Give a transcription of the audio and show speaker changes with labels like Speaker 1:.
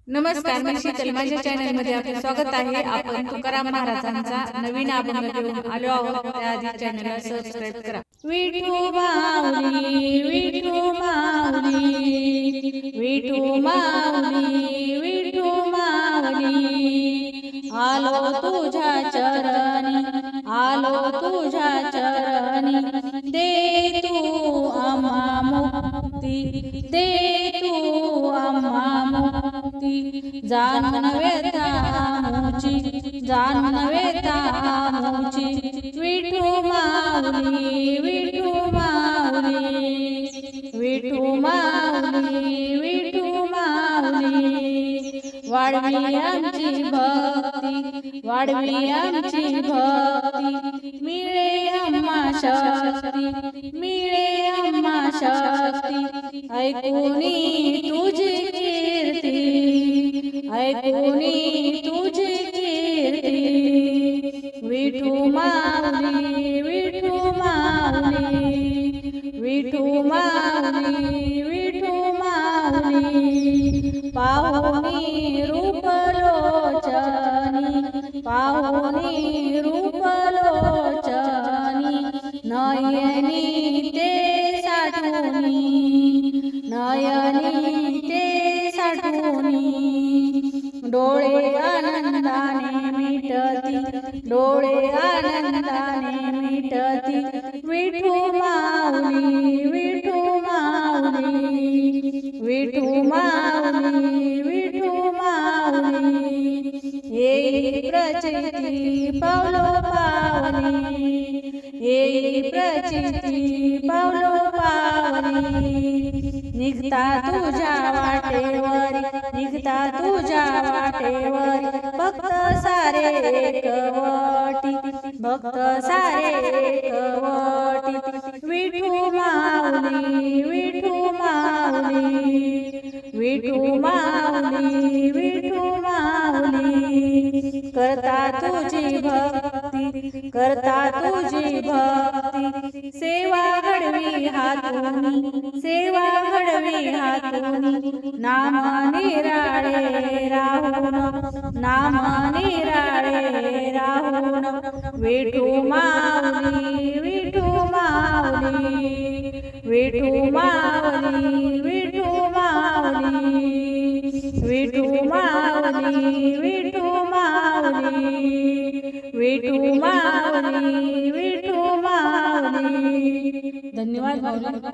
Speaker 1: नमस्कार, मी शीतल. माझ्या चॅनल मध्ये आपले स्वागत आहे. आपण तुकाराम महाराजांचा नवीन अभंग घेऊन आलो आहोत. त्याआधी चॅनलला सबस्क्राइब करा. विठू माऊली, विठू माऊली, विठू माऊली, विठू माऊली, आलो तुझ्या चरणी, आलो तुझ्या चरणी, दे तू आम्हा मुक्ती, दे तू आम्हा मुक्ती, जाणून व्यथा मुची, जाणून व्यथा मुची, विठू माऊली, विठू माऊली, विठू माऊली, विठू माऊली, वाढवी आमची भक्ती, वाढवी आमची भक्ती, मिळे आम्हा शक्ती, मिळे आम्हा शक्ती, ऐकुनी तुझी कीर्ती, ऐकुनी तुझी कीर्ती, विठू माऊली, विठू माऊली, विठू माऊली, विठू माऊली, पाहुनी रूप लोचनी, पाहुनी रूप लोचनी, नयनी ते साठवणी, नयनी ते साठवणी, डोळे आनंदाने मिटती, डोळे आनंदाने मिटती, विठू माऊली, विठू माऊली, विठू माऊली, विठू माऊली, येई प्रचिती पावलो पावली, येई प्रचिती पावलो पावली, निघता तुझ्या वाटेवर, निघता तुझ्या वाटेवर, भक्त सारे एकवटी, भक्त सारे एकवटी, विठू माऊली, विठू माऊली, विठू माऊली, विठू माऊली, करता तुझी भक्ती, करता तुझी भक्ती, सेवा घडवी हातूनी, सेवा घडवी हातूनी, नाम निराळे राहून, नाम निराळे राहून, विठू माऊली, विठू माऊली, विठू माऊली, विठू माऊली, विठू माऊली, विठू माऊली, विठू माऊली, विठू माऊली. धन्यवाद.